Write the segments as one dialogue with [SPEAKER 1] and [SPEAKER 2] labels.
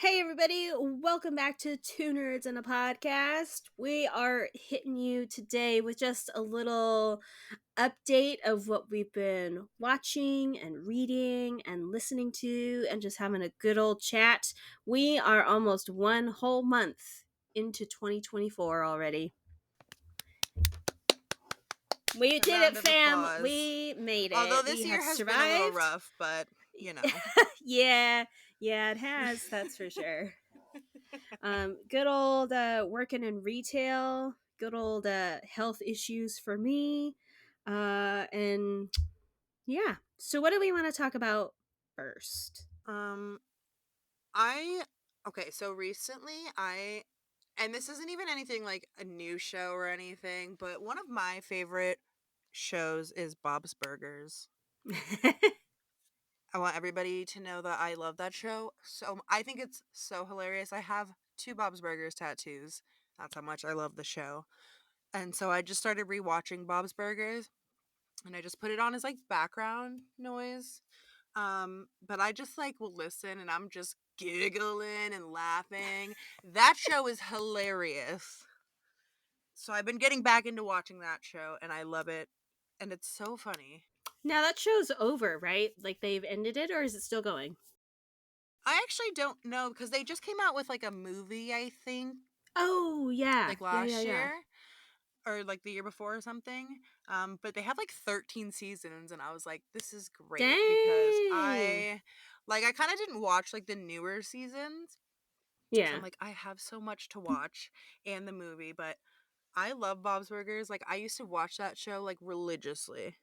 [SPEAKER 1] Hey everybody, welcome back to Two Nerds and a Podcast. We are hitting you today with just a little update of what we've been watching and reading and listening to and just having a good old chat. We are almost one whole month into 2024 already. We did it, fam! We made it.
[SPEAKER 2] Although this
[SPEAKER 1] we
[SPEAKER 2] year
[SPEAKER 1] have
[SPEAKER 2] has
[SPEAKER 1] survived.
[SPEAKER 2] been a little rough, but you know.
[SPEAKER 1] yeah, it has, that's for sure. Good old working in retail, good old health issues for me. And yeah. So what do we want to talk about first?
[SPEAKER 2] So recently and this isn't even anything like a new show or anything, but one of my favorite shows is Bob's Burgers. I want everybody to know that I love that show. So I think it's so hilarious. I have 2 Bob's Burgers tattoos. That's how much I love the show. And so I just started rewatching Bob's Burgers and I just put it on as like background noise. But I just like will listen and I'm just giggling and laughing. That show is hilarious. So I've been getting back into watching that show and I love it. And it's so funny.
[SPEAKER 1] Now that show's over, right? Like they've ended it, or is it still going?
[SPEAKER 2] I actually don't know because they just came out with like a movie, I think,
[SPEAKER 1] Oh yeah,
[SPEAKER 2] like last year or like the year before or something. But they have like 13 seasons and I was like, this is great because
[SPEAKER 1] Dang.
[SPEAKER 2] I kind of didn't watch like the newer seasons. So
[SPEAKER 1] Yeah.
[SPEAKER 2] I'm like, I have so much to watch and the movie, but I love Bob's Burgers. Like I used to watch that show like religiously.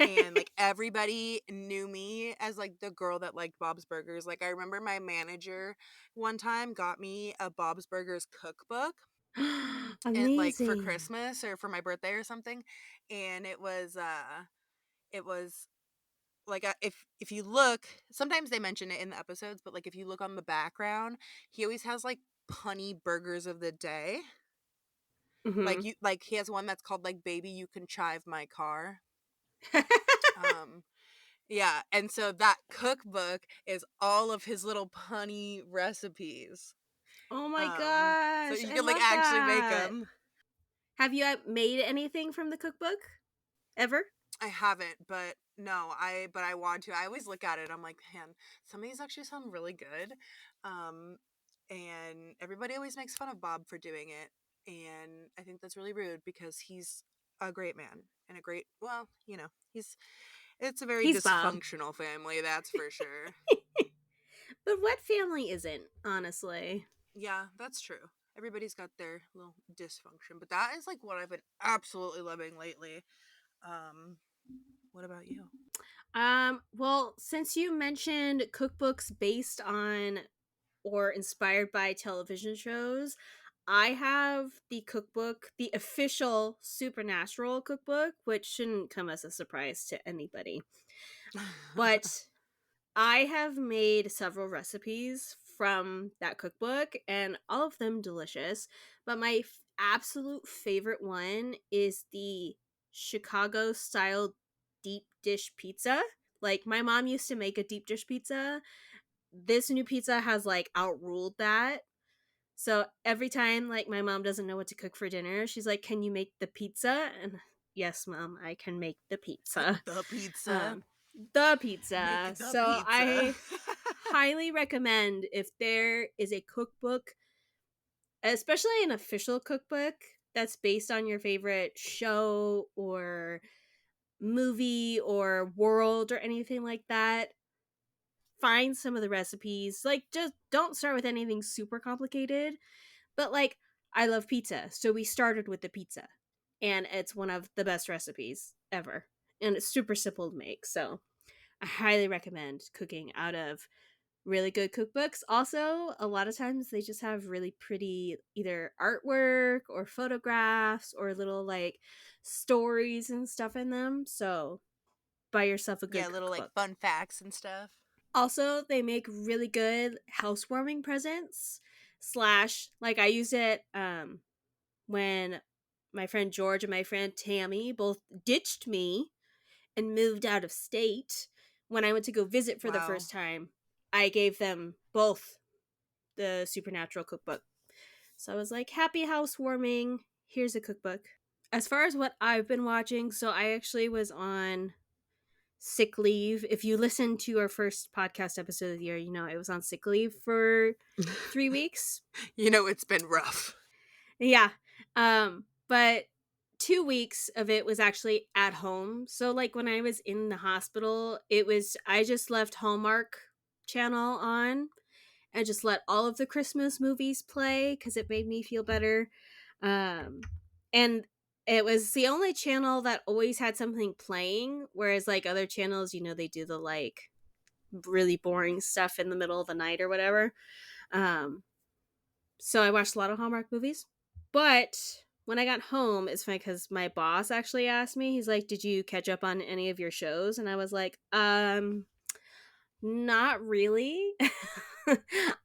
[SPEAKER 2] And like everybody knew me as like the girl that liked Bob's Burgers. Like I remember my manager one time got me a Bob's Burgers cookbook and like for
[SPEAKER 1] Amazing.
[SPEAKER 2] Christmas or for my birthday or something. And it was like if you look, sometimes they mention it in the episodes, but like if you look on the background, he always has like punny burgers of the day.
[SPEAKER 1] Mm-hmm.
[SPEAKER 2] Like he has one that's called like Baby You Can Chive My Car. Um yeah, and so that cookbook is all of his little punny recipes.
[SPEAKER 1] Oh my
[SPEAKER 2] So
[SPEAKER 1] gosh,
[SPEAKER 2] you
[SPEAKER 1] I
[SPEAKER 2] can like
[SPEAKER 1] love
[SPEAKER 2] actually make
[SPEAKER 1] that.
[SPEAKER 2] them.
[SPEAKER 1] Have you made anything from the cookbook ever?
[SPEAKER 2] I haven't, but no, I want to. I always look at it. I'm like, man, some of these actually sound really good. Um, and everybody always makes fun of Bob for doing it, and I think that's really rude because he's a great man and a great. Well, it's a very
[SPEAKER 1] He's Bob.
[SPEAKER 2] dysfunctional family, that's for sure.
[SPEAKER 1] But what family isn't, honestly?
[SPEAKER 2] Yeah, that's true. Everybody's got their little dysfunction, but that is like what I've been absolutely loving lately. Um, what about you?
[SPEAKER 1] Well, since you mentioned cookbooks based on or inspired by television shows, I have the cookbook, the official Supernatural cookbook, which shouldn't come as a surprise to anybody. But I have made several recipes from that cookbook, and all of them delicious. But my absolute favorite one is the Chicago style deep dish pizza. Like, my mom used to make a deep dish pizza. This new pizza has like outruled that. So every time like my mom doesn't know what to cook for dinner, she's like, "Can you make the pizza?" And yes, mom, I can make the pizza.
[SPEAKER 2] The pizza.
[SPEAKER 1] Um, the
[SPEAKER 2] Make
[SPEAKER 1] pizza.
[SPEAKER 2] the
[SPEAKER 1] So
[SPEAKER 2] pizza.
[SPEAKER 1] I highly recommend, if there is a cookbook, especially an official cookbook that's based on your favorite show or movie or world or anything like that, find some of the recipes. Like, just don't start with anything super complicated. But like, I love pizza, so we started with the pizza, and it's one of the best recipes ever, and it's super simple to make. So I highly recommend cooking out of really good cookbooks. Also, a lot of times they just have really pretty either artwork or photographs or little like stories and stuff in them. So buy yourself a
[SPEAKER 2] Yeah,
[SPEAKER 1] good
[SPEAKER 2] little like
[SPEAKER 1] cookbook.
[SPEAKER 2] fun facts and stuff.
[SPEAKER 1] Also, they make really good housewarming presents. Slash, like I use it when my friend George and my friend Tammy both ditched me and moved out of state. When I went to go visit for the
[SPEAKER 2] Wow.
[SPEAKER 1] first time, I gave them both the Supernatural cookbook. So I was like, happy housewarming. Here's a cookbook. As far as what I've been watching, so I actually was on sick leave. If you listen to our first podcast episode of the year, you know I was on sick leave for 3 weeks.
[SPEAKER 2] It's been rough.
[SPEAKER 1] Yeah. But 2 weeks of it was actually at home. So like when I was in the hospital, I just left Hallmark channel on and just let all of the Christmas movies play because it made me feel better. And it was the only channel that always had something playing, whereas like other channels, they do the like really boring stuff in the middle of the night or whatever. Um, so I watched a lot of Hallmark movies. But when I got home, it's funny because my boss actually asked me, he's like, did you catch up on any of your shows? And I was like, not really.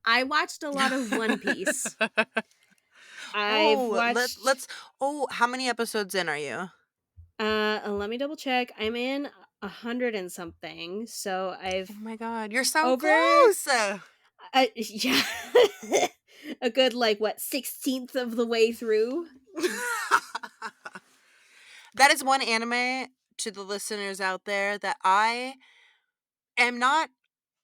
[SPEAKER 1] I watched a lot of One Piece. I've
[SPEAKER 2] Oh,
[SPEAKER 1] watched
[SPEAKER 2] how many episodes in are you?
[SPEAKER 1] let me double check. I'm in 100 and something. So
[SPEAKER 2] Oh
[SPEAKER 1] I've
[SPEAKER 2] my god, you're so
[SPEAKER 1] over
[SPEAKER 2] close.
[SPEAKER 1] yeah. A good like what 16th of the way through.
[SPEAKER 2] That is one anime, to the listeners out there, that I am not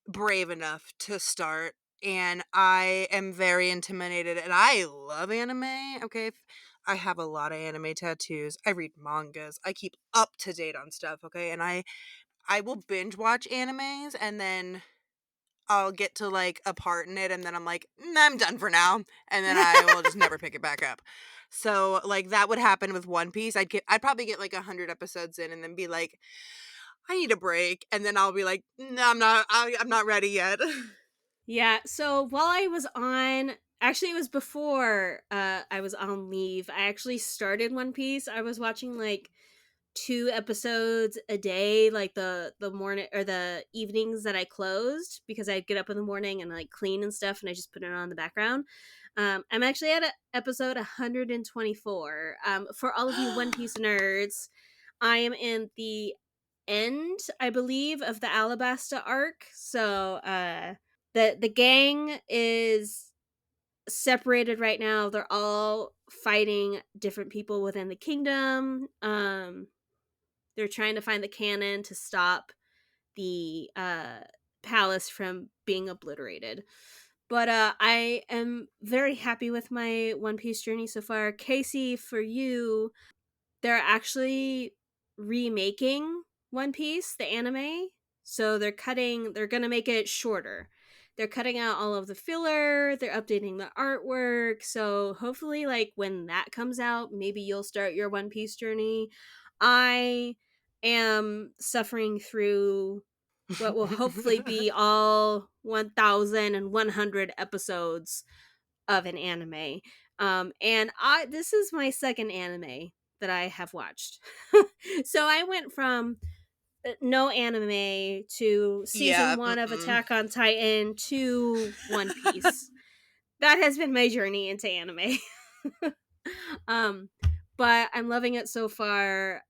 [SPEAKER 2] brave enough to start, and I am very intimidated, and I love anime. Okay, I have a lot of anime tattoos. I read mangas. I keep up to date on stuff. Okay, and I will binge watch animes, and then I'll get to like a part in it, and then I'm like, I'm done for now, and then I will just never pick it back up. So like that would happen with One Piece. I'd probably get like 100 episodes in, and then be like, I need a break, and then I'll be like, no, I'm not ready yet.
[SPEAKER 1] Yeah, so while I was on actually it was before I was on leave. I actually started One Piece. I was watching like 2 episodes a day, like the morning or the evenings that I closed because I'd get up in the morning and like clean and stuff and I just put it on in the background. I'm actually at episode 124. For all of you One Piece nerds, I am in the end, I believe, of the Alabasta arc. So the gang is separated right now. They're all fighting different people within the kingdom. They're trying to find the cannon to stop the palace from being obliterated. But I am very happy with my One Piece journey so far. Kacie, for you, they're actually remaking One Piece, the anime. So they're going to make it shorter. They're cutting out all of the filler, they're updating the artwork. So hopefully like when that comes out, maybe you'll start your One Piece journey. I am suffering through what will hopefully be all 1100 episodes of an anime. And I this is my second anime that I have watched. So I went from no anime to season
[SPEAKER 2] Yeah.
[SPEAKER 1] 1 of
[SPEAKER 2] Mm-mm.
[SPEAKER 1] Attack on Titan to One Piece. That has been my journey into anime. um but I'm loving it so far.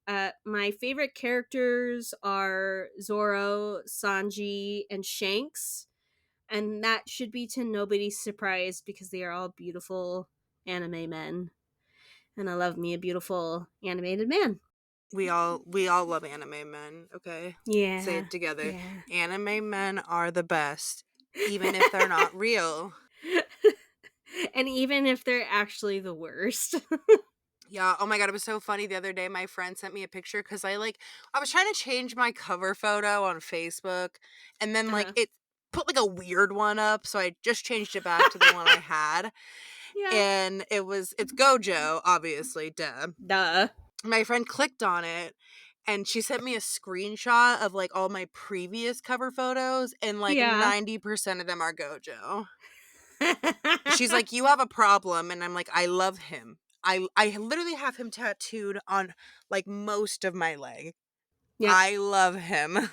[SPEAKER 1] My favorite characters are Zoro, Sanji, and Shanks, and that should be to nobody's surprise because they are all beautiful anime men, and I love me a beautiful animated man.
[SPEAKER 2] We all love anime men. Okay, say
[SPEAKER 1] Yeah,
[SPEAKER 2] it together.
[SPEAKER 1] yeah.
[SPEAKER 2] Anime men are the best, even if they're not real.
[SPEAKER 1] And even if they're actually the worst.
[SPEAKER 2] Yeah, oh my god, it was so funny the other day. My friend sent me a picture because I was trying to change my cover photo on Facebook, and then like
[SPEAKER 1] Uh-huh.
[SPEAKER 2] it put like a weird one up, so I just changed it back to the one I had.
[SPEAKER 1] Yeah.
[SPEAKER 2] And it's Gojo, obviously, duh.
[SPEAKER 1] Duh.
[SPEAKER 2] My friend clicked on it, and she sent me a screenshot of like all my previous cover photos, and like
[SPEAKER 1] Yeah.
[SPEAKER 2] 90% of them are Gojo. She's like, "You have a problem," and I'm like, "I love him. I literally have him tattooed on like most of my leg.
[SPEAKER 1] Yep.
[SPEAKER 2] I love him."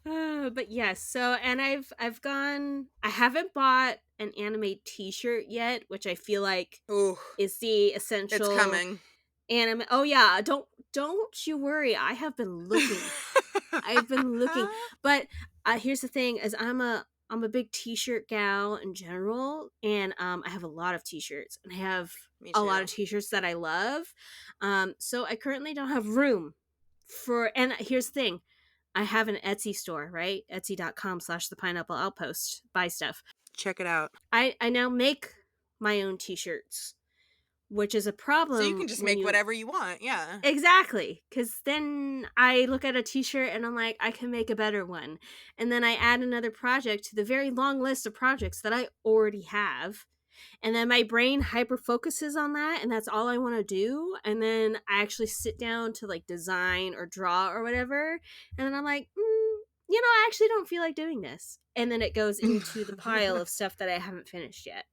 [SPEAKER 1] But yes, so and I haven't bought an anime t-shirt yet, which I feel like
[SPEAKER 2] Ooh,
[SPEAKER 1] is the
[SPEAKER 2] it's
[SPEAKER 1] essential
[SPEAKER 2] coming.
[SPEAKER 1] anime. Oh yeah, don't you worry. I've been looking. But here's the thing: is I'm a big t-shirt gal in general, and I have a lot of t-shirts, and I have
[SPEAKER 2] Me
[SPEAKER 1] a lot of
[SPEAKER 2] too.
[SPEAKER 1] t-shirts that I love. So I currently don't have room for, and here's the thing, I have an Etsy store, right? Etsy.com/the pineapple outpost. Buy stuff.
[SPEAKER 2] Check it out.
[SPEAKER 1] I now make my own t-shirts, which is a
[SPEAKER 2] So you
[SPEAKER 1] problem
[SPEAKER 2] can just
[SPEAKER 1] when
[SPEAKER 2] make
[SPEAKER 1] you
[SPEAKER 2] whatever you want. Yeah.
[SPEAKER 1] exactly, because then I look at a t-shirt and I'm like, I can make a better one. And then I add another project to the very long list of projects that I already have. And then my brain hyper focuses on that, and that's all I want to do. And then I actually sit down to like design or draw or whatever. And then I'm like, I actually don't feel like doing this. And then it goes into the pile of stuff that I haven't finished yet.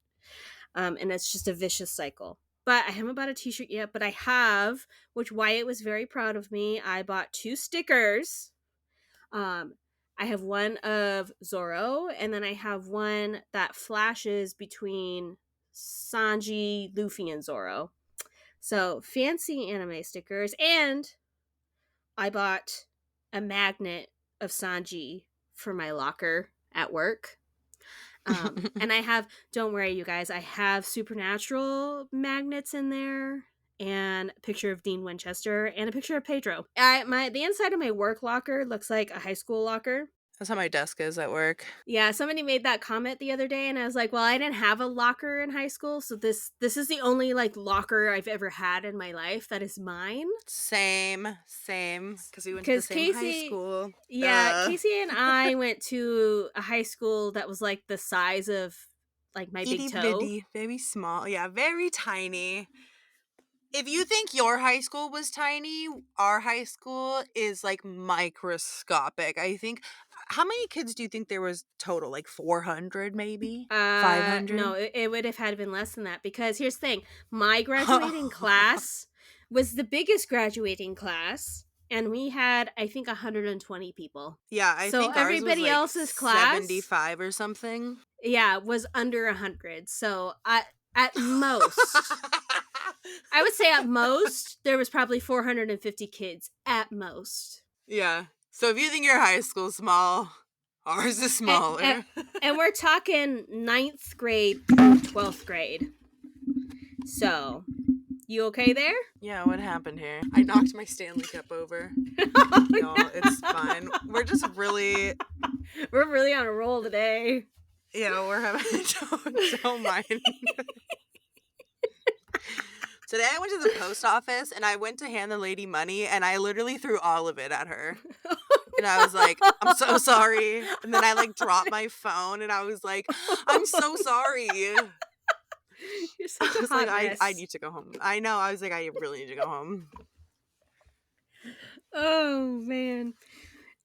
[SPEAKER 1] And it's just a vicious cycle. But I haven't bought a t-shirt yet, but I have, which Wyatt was very proud of me. I bought 2 stickers. Um, I have one of Zoro, and then I have one that flashes between Sanji, Luffy, and Zoro. So fancy anime stickers, and I bought a magnet of Sanji for my locker at work. And I have, don't worry, you guys, I have supernatural magnets in there, and a picture of Dean Winchester, and a picture of Pedro. The inside of my work locker looks like a high school locker.
[SPEAKER 2] That's how my desk is at work.
[SPEAKER 1] Yeah, somebody made that comment the other day, and I was like, well, I didn't have a locker in high school, so this is the only like locker I've ever had in my life that is mine.
[SPEAKER 2] Same. Because we went to the
[SPEAKER 1] Because
[SPEAKER 2] same high
[SPEAKER 1] Kacie,
[SPEAKER 2] school.
[SPEAKER 1] yeah,
[SPEAKER 2] Duh.
[SPEAKER 1] Kacie and I went to a high school that was like the size of like my big
[SPEAKER 2] Itty
[SPEAKER 1] toe.
[SPEAKER 2] bitty, very small. Yeah, very tiny. If you think your high school was tiny, our high school is like microscopic. I think, how many kids do you think there was total? Like 400 maybe?
[SPEAKER 1] No,
[SPEAKER 2] 500?
[SPEAKER 1] it would have had to been less than that, because here's the thing. My graduating class was the biggest graduating class, and we had, I think, 120 people.
[SPEAKER 2] Yeah, I
[SPEAKER 1] So
[SPEAKER 2] think ours was
[SPEAKER 1] everybody
[SPEAKER 2] like
[SPEAKER 1] else's class,
[SPEAKER 2] 75 or something.
[SPEAKER 1] yeah, was under 100. So at most, I would say at most, there was probably 450 kids at most.
[SPEAKER 2] Yeah. So if you think your high school's small, ours is
[SPEAKER 1] And, and,
[SPEAKER 2] smaller.
[SPEAKER 1] and we're talking 9th grade through 12th grade. So, you okay there?
[SPEAKER 2] Yeah, what happened here? I knocked my Stanley Cup over.
[SPEAKER 1] Oh,
[SPEAKER 2] Y'all,
[SPEAKER 1] no.
[SPEAKER 2] it's fine. We're just really,
[SPEAKER 1] We're really on a roll today.
[SPEAKER 2] we're having, don't mind. Today I went to the post office and I went to hand the lady money and I literally threw all of it at her. And I was like, I'm so sorry. And then I like dropped my phone and I was like, I'm so sorry.
[SPEAKER 1] You're such
[SPEAKER 2] I
[SPEAKER 1] a
[SPEAKER 2] was
[SPEAKER 1] hot
[SPEAKER 2] like,
[SPEAKER 1] mess.
[SPEAKER 2] I need to go home. I know. I was like, I really need to go home.
[SPEAKER 1] Oh, man.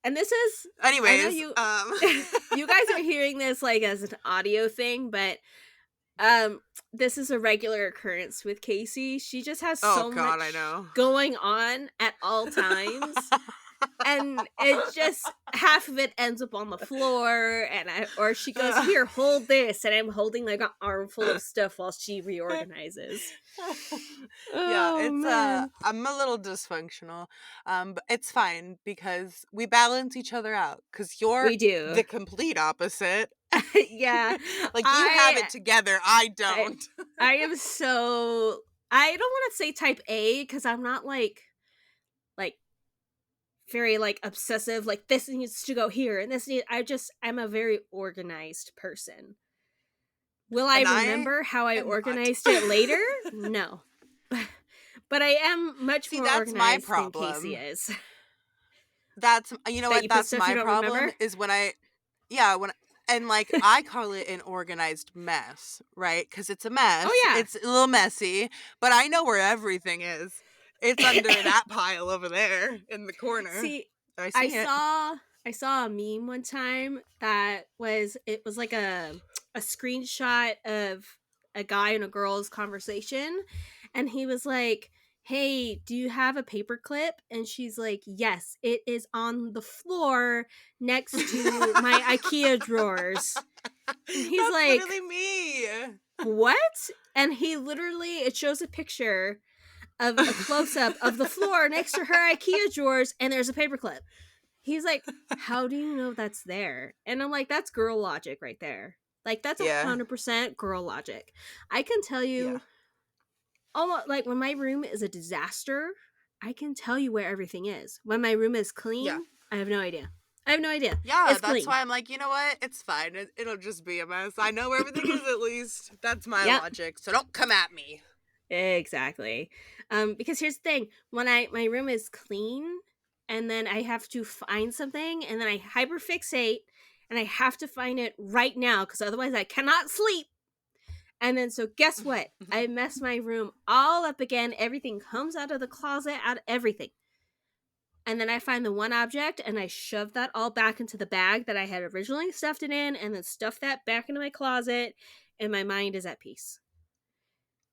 [SPEAKER 1] And this is, I know
[SPEAKER 2] Anyways,
[SPEAKER 1] you guys are hearing this like as an audio thing, but this is a regular occurrence with Kacie. She just has
[SPEAKER 2] oh
[SPEAKER 1] so
[SPEAKER 2] God, I
[SPEAKER 1] much
[SPEAKER 2] know.
[SPEAKER 1] going on at all times. And it just, half of it ends up on the floor, and or she goes, here, hold this, and I'm holding like an armful of stuff while she reorganizes.
[SPEAKER 2] Yeah,
[SPEAKER 1] Oh,
[SPEAKER 2] it's
[SPEAKER 1] man.
[SPEAKER 2] I'm a little dysfunctional. But it's fine because we balance each other out cuz you're
[SPEAKER 1] We do.
[SPEAKER 2] the complete opposite.
[SPEAKER 1] Yeah.
[SPEAKER 2] Like you have
[SPEAKER 1] I
[SPEAKER 2] it together, I
[SPEAKER 1] I
[SPEAKER 2] don't.
[SPEAKER 1] I am so, I don't want to say type A, because I'm not like very like obsessive, like this needs to go here and I'm a very organized person. Will I
[SPEAKER 2] And I
[SPEAKER 1] remember how I
[SPEAKER 2] am not.
[SPEAKER 1] organized it later? No. But I am much
[SPEAKER 2] See,
[SPEAKER 1] more
[SPEAKER 2] that's my
[SPEAKER 1] organized than Kacie
[SPEAKER 2] problem.
[SPEAKER 1] is.
[SPEAKER 2] That's, you know
[SPEAKER 1] That
[SPEAKER 2] what,
[SPEAKER 1] you put
[SPEAKER 2] that's
[SPEAKER 1] stuff you
[SPEAKER 2] my
[SPEAKER 1] don't
[SPEAKER 2] problem
[SPEAKER 1] remember?
[SPEAKER 2] is when I, yeah, when, and like I call it an organized mess, right? Because it's a
[SPEAKER 1] Oh
[SPEAKER 2] mess.
[SPEAKER 1] yeah.
[SPEAKER 2] It's a little messy, but I know where everything is. It's under that pile over there in the corner.
[SPEAKER 1] See,
[SPEAKER 2] I
[SPEAKER 1] I
[SPEAKER 2] see it.
[SPEAKER 1] saw I saw a meme one time that was, it was like a screenshot of a guy and a girl's conversation, and he was like, "Hey, do you have a paperclip?" And she's like, "Yes, it is on the floor next to my IKEA drawers." And he's
[SPEAKER 2] That's
[SPEAKER 1] like,
[SPEAKER 2] literally me.
[SPEAKER 1] "What?" And he literally, it shows a picture of a close up of the floor next to her IKEA drawers, and there's a paperclip. He's like, "How do you know that's there?" And I'm like, "That's girl logic right there. Like, that's
[SPEAKER 2] Yeah.
[SPEAKER 1] 100% girl logic." I can tell
[SPEAKER 2] Yeah.
[SPEAKER 1] you almost like when my room is a disaster, I can tell you where everything is. When my room is
[SPEAKER 2] Yeah.
[SPEAKER 1] clean, I have no idea. I have no idea.
[SPEAKER 2] Yeah,
[SPEAKER 1] It's
[SPEAKER 2] that's
[SPEAKER 1] clean.
[SPEAKER 2] why I'm like, you know what? It's fine. It'll just be a mess. I know where everything is at least. That's my
[SPEAKER 1] Yep.
[SPEAKER 2] logic. So don't come at me.
[SPEAKER 1] Exactly. Because here's the thing: when my room is clean, and then I have to find something, and then I hyperfixate, and I have to find it right now, because otherwise I cannot sleep. And then so guess what? I mess my room all up again. Everything comes out of the closet, out of everything. And then I find the one object, and I shove that all back into the bag that I had originally stuffed it in, and then stuff that back into my closet, and my mind is at peace.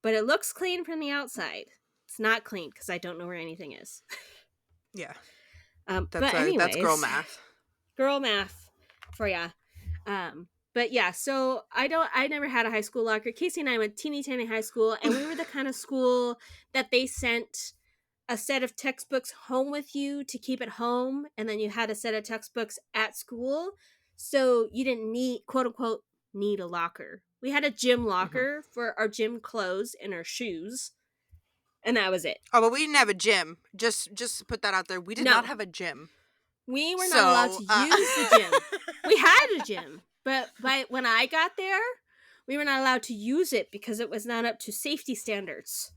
[SPEAKER 1] But it looks clean from the outside. It's not clean because I don't know where anything is.
[SPEAKER 2] Yeah.
[SPEAKER 1] But
[SPEAKER 2] That's girl
[SPEAKER 1] anyways,
[SPEAKER 2] math.
[SPEAKER 1] girl math for ya. But yeah, so I never had a high school locker. Casey and I went teeny tiny high school, and we were the kind of school that they sent a set of textbooks home with you to keep at home, and then you had a set of textbooks at school, so you didn't need, quote unquote, need a locker. We had a gym
[SPEAKER 2] Mhm.
[SPEAKER 1] locker for our gym clothes and our shoes, and that was it.
[SPEAKER 2] Oh, but we didn't have a gym. Just to put that out there. We did not
[SPEAKER 1] No,
[SPEAKER 2] have a gym.
[SPEAKER 1] we were not allowed
[SPEAKER 2] So,
[SPEAKER 1] to use the gym. We had a gym, but when I got there, we were not allowed to use it because it was not up to safety standards,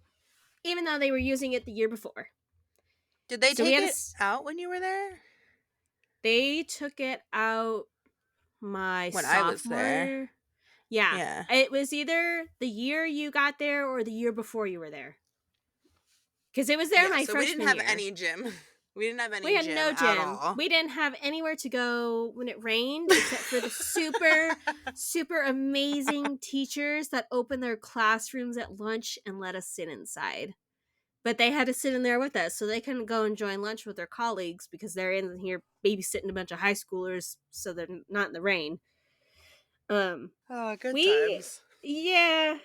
[SPEAKER 1] even though they were using it the year before.
[SPEAKER 2] did they
[SPEAKER 1] So we
[SPEAKER 2] take
[SPEAKER 1] had
[SPEAKER 2] it out when you were there?
[SPEAKER 1] they took it out my
[SPEAKER 2] When I was there.
[SPEAKER 1] sophomore. Yeah,
[SPEAKER 2] Yeah.
[SPEAKER 1] it was either the year you got there or the year before you were there, because it was there
[SPEAKER 2] Yeah,
[SPEAKER 1] my
[SPEAKER 2] so we didn't
[SPEAKER 1] freshman
[SPEAKER 2] have
[SPEAKER 1] year.
[SPEAKER 2] any gym. We didn't have
[SPEAKER 1] We
[SPEAKER 2] any
[SPEAKER 1] had
[SPEAKER 2] gym
[SPEAKER 1] no
[SPEAKER 2] at
[SPEAKER 1] gym.
[SPEAKER 2] all.
[SPEAKER 1] We didn't have anywhere to go when it rained except for the super, super amazing teachers that opened their classrooms at lunch and let us sit inside. But they had to sit in there with us, so they couldn't go and join lunch with their colleagues because they're in here babysitting a bunch of high schoolers, so they're not in the rain. Um,
[SPEAKER 2] Oh, good
[SPEAKER 1] we,
[SPEAKER 2] times.
[SPEAKER 1] yeah,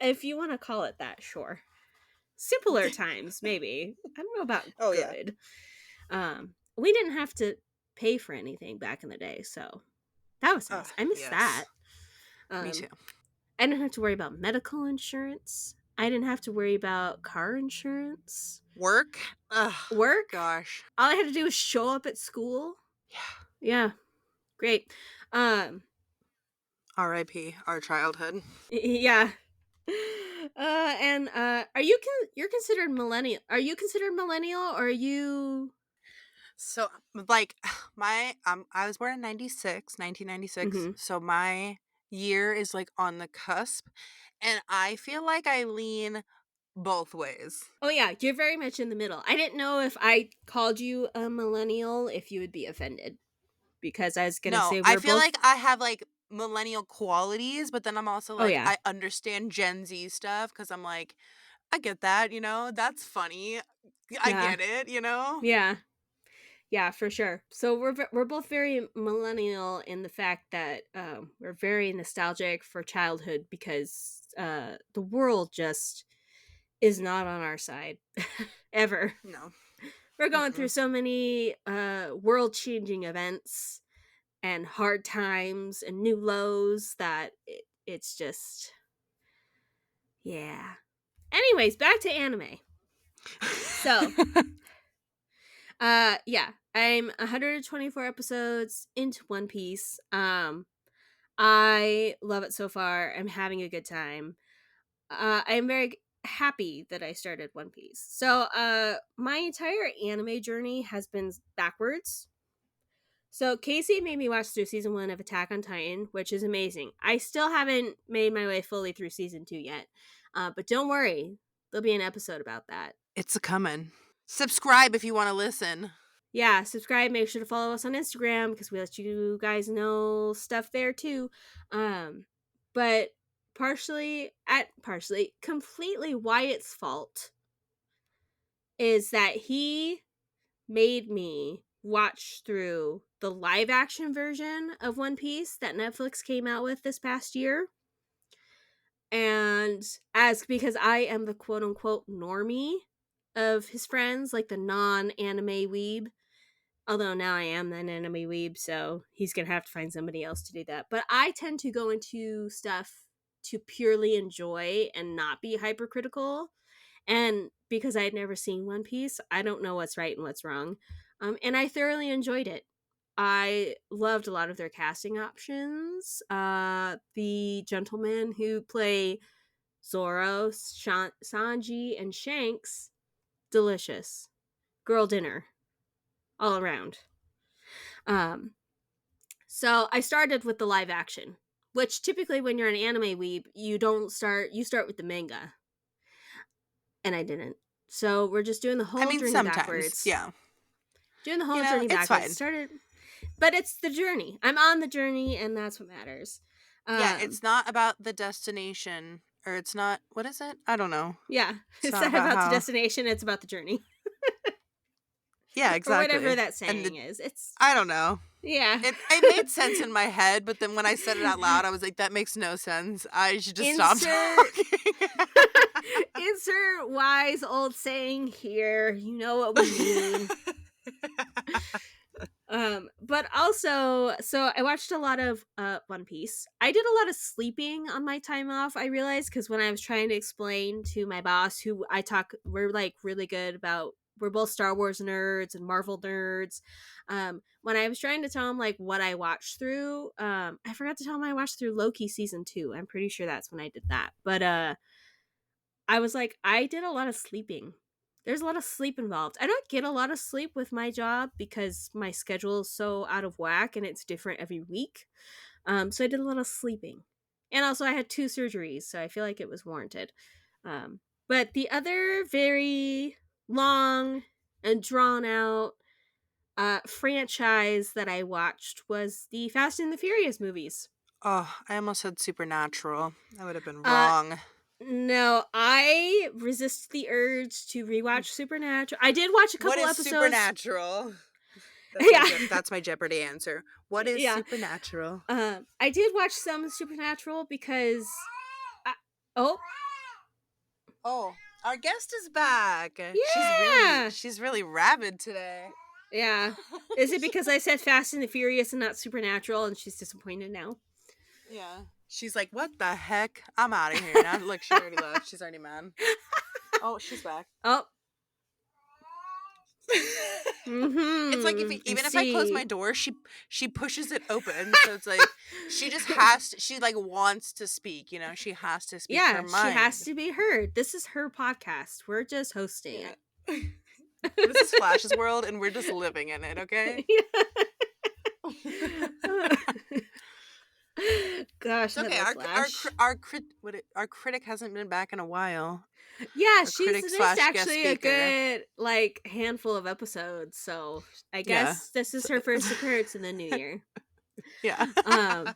[SPEAKER 1] if you want to call it that, sure. Simpler times, maybe. I don't know about
[SPEAKER 2] Oh, yeah.
[SPEAKER 1] good. We didn't have to pay for anything back in the day, so that was nice. I miss that.
[SPEAKER 2] Yes. Me too.
[SPEAKER 1] Um, I didn't have to worry about medical insurance. I didn't have to worry about car insurance.
[SPEAKER 2] Work? Ugh,
[SPEAKER 1] Work.
[SPEAKER 2] gosh.
[SPEAKER 1] All I had to do was show up at school.
[SPEAKER 2] Yeah.
[SPEAKER 1] Yeah, great. Um,
[SPEAKER 2] R.I.P. Our childhood.
[SPEAKER 1] yeah. And you're considered millennial? Are you considered millennial, or are you?
[SPEAKER 2] So, like, I was born in 96, 1996.
[SPEAKER 1] Mm-hmm.
[SPEAKER 2] So my year is like on the cusp. And I feel like I lean both ways.
[SPEAKER 1] Oh yeah, you're very much in the middle. I didn't know if I called you a millennial if you would be offended, because I was gonna
[SPEAKER 2] No,
[SPEAKER 1] say
[SPEAKER 2] I
[SPEAKER 1] we're
[SPEAKER 2] feel
[SPEAKER 1] both.
[SPEAKER 2] like I have like millennial qualities, but then I'm also
[SPEAKER 1] Oh
[SPEAKER 2] like,
[SPEAKER 1] yeah,
[SPEAKER 2] I understand Gen Z stuff because I'm like, I get that, that's funny. I
[SPEAKER 1] yeah,
[SPEAKER 2] get it.
[SPEAKER 1] yeah, yeah, for sure. So we're both very millennial in the fact that we're very nostalgic for childhood, because the world just is not on our side ever.
[SPEAKER 2] No.
[SPEAKER 1] We're going through
[SPEAKER 2] Mm-mm.
[SPEAKER 1] so many world changing events and hard times and new lows that it's just, yeah. Anyways, back to anime. So, yeah, I'm 124 episodes into One Piece. I love it so far. I'm having a good time. I am very happy that I started One Piece. So, my entire anime journey has been backwards. So Casey made me watch through season 1 of Attack on Titan, which is amazing. I still haven't made my way fully through season 2 yet, but don't worry, there'll be an episode about that.
[SPEAKER 2] It's a coming. Subscribe if you want to listen.
[SPEAKER 1] Yeah, subscribe. Make sure to follow us on Instagram because we let you guys know stuff there too. Um, but completely Wyatt's fault is that he made me watch through the live action version of One Piece that Netflix came out with this past year. And as because I am the quote unquote normie of his friends, like the non anime weeb, Although now I am an anime weeb, so he's gonna have to find somebody else to do that. But I tend to go into stuff to purely enjoy and not be hypercritical. And because I had never seen One Piece, I don't know what's right and what's wrong. And I thoroughly enjoyed it. I loved a lot of their casting options. The gentlemen who play Zoro, Sanji, and Shanks, delicious. Girl dinner all around. Um, so I started with the live action, which typically when you're an anime weeb, you start with the manga. And I didn't. So we're just doing the
[SPEAKER 2] I
[SPEAKER 1] whole
[SPEAKER 2] mean,
[SPEAKER 1] journey
[SPEAKER 2] sometimes,
[SPEAKER 1] backwards.
[SPEAKER 2] yeah.
[SPEAKER 1] Doing the
[SPEAKER 2] You
[SPEAKER 1] whole
[SPEAKER 2] know,
[SPEAKER 1] journey
[SPEAKER 2] it's
[SPEAKER 1] backwards.
[SPEAKER 2] fine.
[SPEAKER 1] Started, but it's the journey. I'm on the journey, and that's what matters.
[SPEAKER 2] Yeah,
[SPEAKER 1] Um,
[SPEAKER 2] it's not about the destination, or it's not, what is it? I don't know.
[SPEAKER 1] yeah,
[SPEAKER 2] It's
[SPEAKER 1] it's
[SPEAKER 2] not
[SPEAKER 1] not
[SPEAKER 2] about
[SPEAKER 1] about the
[SPEAKER 2] how,
[SPEAKER 1] destination. It's about the journey,
[SPEAKER 2] yeah,
[SPEAKER 1] or whatever
[SPEAKER 2] exactly.
[SPEAKER 1] that
[SPEAKER 2] And
[SPEAKER 1] saying is. It's
[SPEAKER 2] I don't know.
[SPEAKER 1] yeah.
[SPEAKER 2] It made sense in my head, but then when I said it out loud, I was like, that makes no sense. I should just stop
[SPEAKER 1] Insert
[SPEAKER 2] talking.
[SPEAKER 1] insert wise old saying here. You know what we mean. But also, so I watched a lot of One Piece. I did a lot of sleeping on my time off, I realized, because when I was trying to explain to my boss, who we're like really good about, we're both Star Wars nerds and Marvel nerds. When I was trying to tell him like what I watched through, I forgot to tell him I watched through Loki season 2. I'm pretty sure that's when I did that. But I was like, I did a lot of sleeping. There's a lot of sleep involved. I don't get a lot of sleep with my job because my schedule is so out of whack and it's different every week. So I did a lot of sleeping. And also, I had 2 surgeries, so I feel like it was warranted. But the other very long and drawn out franchise that I watched was the Fast and the Furious movies.
[SPEAKER 2] Oh, I almost said supernatural. I would have been
[SPEAKER 1] Uh,
[SPEAKER 2] wrong.
[SPEAKER 1] No, I resist the urge to rewatch Supernatural. I did watch a
[SPEAKER 2] What
[SPEAKER 1] couple
[SPEAKER 2] is
[SPEAKER 1] episodes.
[SPEAKER 2] supernatural?
[SPEAKER 1] Yeah,
[SPEAKER 2] That's my Jeopardy answer. What is
[SPEAKER 1] yeah.
[SPEAKER 2] supernatural?
[SPEAKER 1] I did watch some Supernatural because. I, oh,
[SPEAKER 2] Oh, our guest is back.
[SPEAKER 1] yeah,
[SPEAKER 2] She's really rabid today.
[SPEAKER 1] yeah. Is it because I said Fast and the Furious and not Supernatural, and she's disappointed now?
[SPEAKER 2] Yeah. She's like, what the heck? I'm out of here now. Look, she already left. She's already mad. Oh, she's back.
[SPEAKER 1] Oh,
[SPEAKER 2] It's like
[SPEAKER 1] mm-hmm. I
[SPEAKER 2] even if I close my
[SPEAKER 1] see.
[SPEAKER 2] door, she pushes it open. So it's like she just has to, she like wants to speak, you know? She has to speak her
[SPEAKER 1] Yeah, she has
[SPEAKER 2] mind.
[SPEAKER 1] to be heard. This is her podcast. We're just hosting
[SPEAKER 2] Yeah.
[SPEAKER 1] it.
[SPEAKER 2] This is Flash's world and we're just living in it, okay?
[SPEAKER 1] Gosh,
[SPEAKER 2] It's okay.
[SPEAKER 1] hello, Flash.
[SPEAKER 2] Our critic hasn't been back in a while.
[SPEAKER 1] Yeah,
[SPEAKER 2] Our
[SPEAKER 1] she's
[SPEAKER 2] critic
[SPEAKER 1] missed
[SPEAKER 2] slash guest
[SPEAKER 1] actually a
[SPEAKER 2] speaker.
[SPEAKER 1] good like handful of episodes, so I
[SPEAKER 2] Yeah.
[SPEAKER 1] guess this is her first appearance in the new year.
[SPEAKER 2] Yeah.
[SPEAKER 1] Um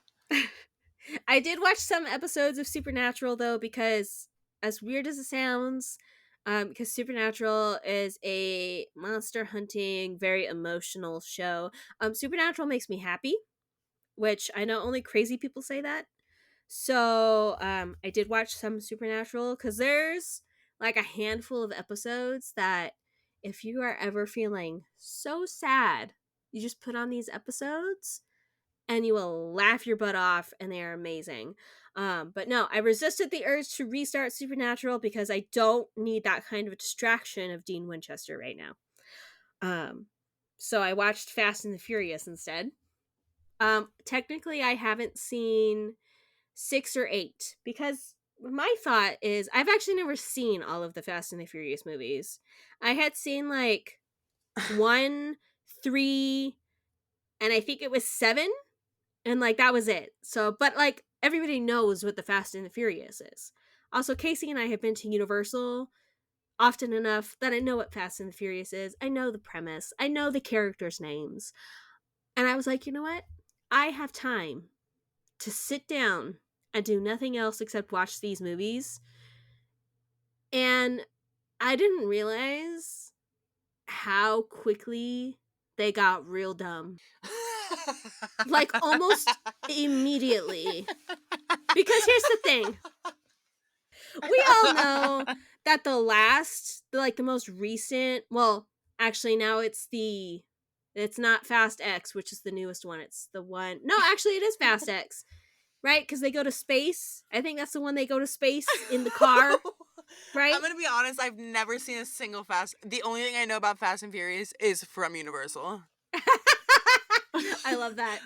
[SPEAKER 1] I did watch some episodes of Supernatural though, because as weird as it sounds, because Supernatural is a monster hunting, very emotional show. Supernatural makes me happy, which I know only crazy people say that. So I did watch some Supernatural because there's like a handful of episodes that if you are ever feeling so sad, you just put on these episodes and you will laugh your butt off, and they are amazing. But no, I resisted the urge to restart Supernatural because I don't need that kind of distraction of Dean Winchester right now. Um, so I watched Fast and the Furious instead. Technically, I haven't seen 6 or 8 because my thought is I've actually never seen all of the Fast and the Furious movies. I had seen like 1, 3, and I think it was 7, and like that was it. So, but like everybody knows what the Fast and the Furious is. Also, Casey and I have been to Universal often enough that I know what Fast and the Furious is. I know the premise. I know the characters' names. And I was like, you know what? I have time to sit down and do nothing else except watch these movies. And I didn't realize how quickly they got real dumb. Like almost immediately. Because here's the thing. We all know that the most recent, well, actually now it's the It's not Fast X, which is the newest one. It's the one. No, actually, it is Fast X, right? Because they go to space. I think that's the one they go to space in the car,
[SPEAKER 2] I'm
[SPEAKER 1] right?
[SPEAKER 2] gonna be honest, I've never seen a single the only thing I know about Fast and Furious is from Universal.
[SPEAKER 1] I love that.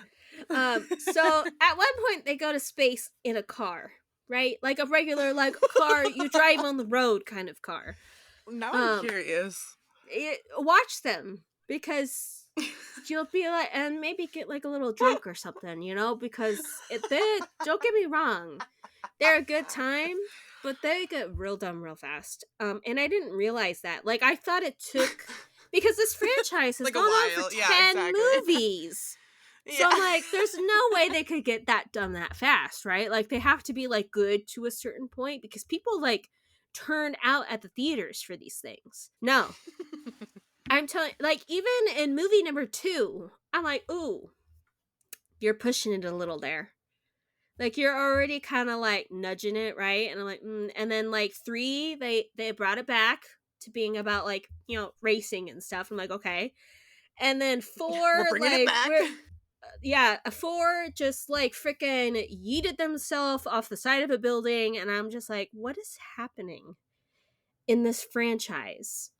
[SPEAKER 1] So at one point they go to space in a car, right? Like a regular like car you drive on the road kind of car.
[SPEAKER 2] Now I'm
[SPEAKER 1] Um,
[SPEAKER 2] curious.
[SPEAKER 1] Watch them because you'll be like, and maybe get like a little drunk or something, because they don't get me wrong, they're a good time, but they get real dumb real fast. And I didn't realize that. Like I thought it took because this franchise has
[SPEAKER 2] Like a
[SPEAKER 1] gone on for
[SPEAKER 2] while. Yeah,
[SPEAKER 1] 10
[SPEAKER 2] exactly.
[SPEAKER 1] movies. So
[SPEAKER 2] Yeah.
[SPEAKER 1] I'm like, there's no way they could get that done that fast, right? Like they have to be like good to a certain point because people like turn out at the theaters for these things. No. I'm telling like even in movie number 2, I'm like, ooh, you're pushing it a little there. Like you're already kind of like nudging it, right? And I'm like, and then like 3, they brought it back to being about like racing and stuff. I'm like, okay. And then
[SPEAKER 2] We're
[SPEAKER 1] 4,
[SPEAKER 2] bringing it
[SPEAKER 1] like
[SPEAKER 2] back.
[SPEAKER 1] we're yeah, a 4 just like freaking yeeted themselves off the side of a building, and I'm just like, what is happening in this franchise?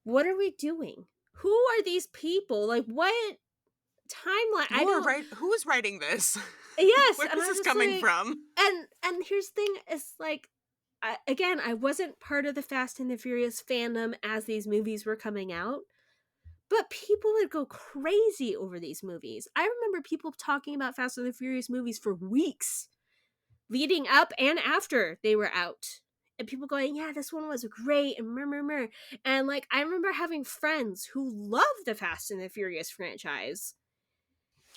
[SPEAKER 1] What are we doing? Who are these people? Like, what timeline? I don't.
[SPEAKER 2] Who is writing this?
[SPEAKER 1] Yes,
[SPEAKER 2] Where
[SPEAKER 1] and
[SPEAKER 2] is
[SPEAKER 1] I'm
[SPEAKER 2] this
[SPEAKER 1] just
[SPEAKER 2] coming
[SPEAKER 1] like,
[SPEAKER 2] from?
[SPEAKER 1] and here's the thing: is like, again, I wasn't part of the Fast and the Furious fandom as these movies were coming out. But people would go crazy over these movies. I remember people talking about Fast and the Furious movies for weeks leading up and after they were out. And people going, yeah, this one was great, and meh. And like, I remember having friends who love the Fast and the Furious franchise.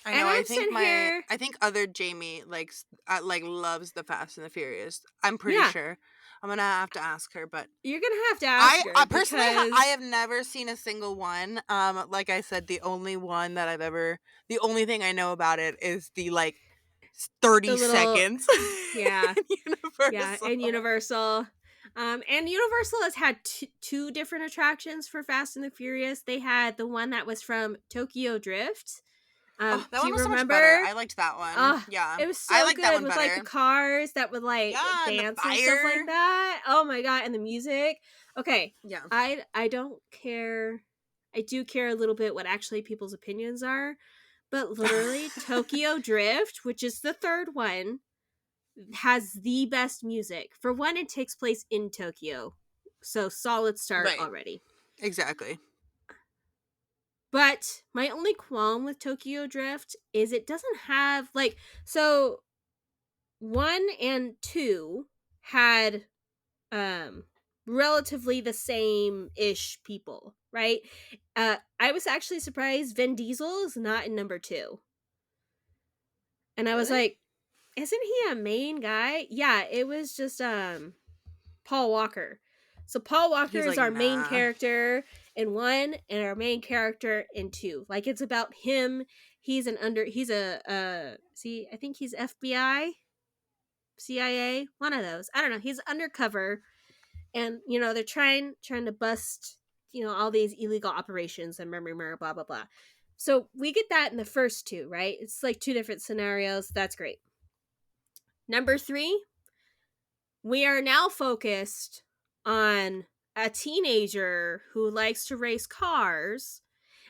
[SPEAKER 2] I
[SPEAKER 1] And
[SPEAKER 2] know.
[SPEAKER 1] I'm sitting here,
[SPEAKER 2] I think other Jamie like loves the Fast and the Furious. I'm pretty
[SPEAKER 1] yeah,
[SPEAKER 2] sure. I'm gonna have to ask her, but
[SPEAKER 1] you're gonna have to ask her
[SPEAKER 2] I personally I
[SPEAKER 1] because
[SPEAKER 2] have never seen a single one. Like I said, the only thing I know about it is the like
[SPEAKER 1] the
[SPEAKER 2] 30
[SPEAKER 1] little,
[SPEAKER 2] seconds
[SPEAKER 1] yeah,
[SPEAKER 2] in
[SPEAKER 1] yeah,
[SPEAKER 2] Universal.
[SPEAKER 1] and Universal. And Universal has had two different attractions for Fast and the Furious. They had the one that was from Tokyo Drift.
[SPEAKER 2] Oh, that
[SPEAKER 1] Do
[SPEAKER 2] one
[SPEAKER 1] you
[SPEAKER 2] was so much better.
[SPEAKER 1] remember?
[SPEAKER 2] I liked that one.
[SPEAKER 1] Oh,
[SPEAKER 2] Yeah,
[SPEAKER 1] it was
[SPEAKER 2] I
[SPEAKER 1] so
[SPEAKER 2] like that
[SPEAKER 1] good
[SPEAKER 2] one
[SPEAKER 1] with like the
[SPEAKER 2] better.
[SPEAKER 1] cars that would like
[SPEAKER 2] Yeah, and the
[SPEAKER 1] dance and stuff like
[SPEAKER 2] fire.
[SPEAKER 1] that. Oh my god, and the music. Okay,
[SPEAKER 2] Yeah.
[SPEAKER 1] I don't care. I do care a little bit what actually people's opinions are, but literally Tokyo Drift, which is the third one, has the best music. For one, it takes place in Tokyo. So solid start
[SPEAKER 2] Right.
[SPEAKER 1] already.
[SPEAKER 2] Exactly.
[SPEAKER 1] But my only qualm with Tokyo Drift is it doesn't have like so 1 and 2 had um relatively the same ish people, right? I was actually surprised Vin Diesel is not in number 2. And I was
[SPEAKER 2] Really?
[SPEAKER 1] like, isn't he a main guy? Yeah, it was just Paul Walker. So Paul Walker
[SPEAKER 2] He's
[SPEAKER 1] is
[SPEAKER 2] like,
[SPEAKER 1] our main
[SPEAKER 2] nah.
[SPEAKER 1] character in 1 and our main character in 2. Like it's about him. He's a see, I think he's FBI, CIA, one of those. I don't know. He's undercover and they're trying to bust, all these illegal operations and blah blah blah. So we get that in the first 2, right? It's like 2 different scenarios. That's great. Number 3, we are now focused on a teenager who likes to race cars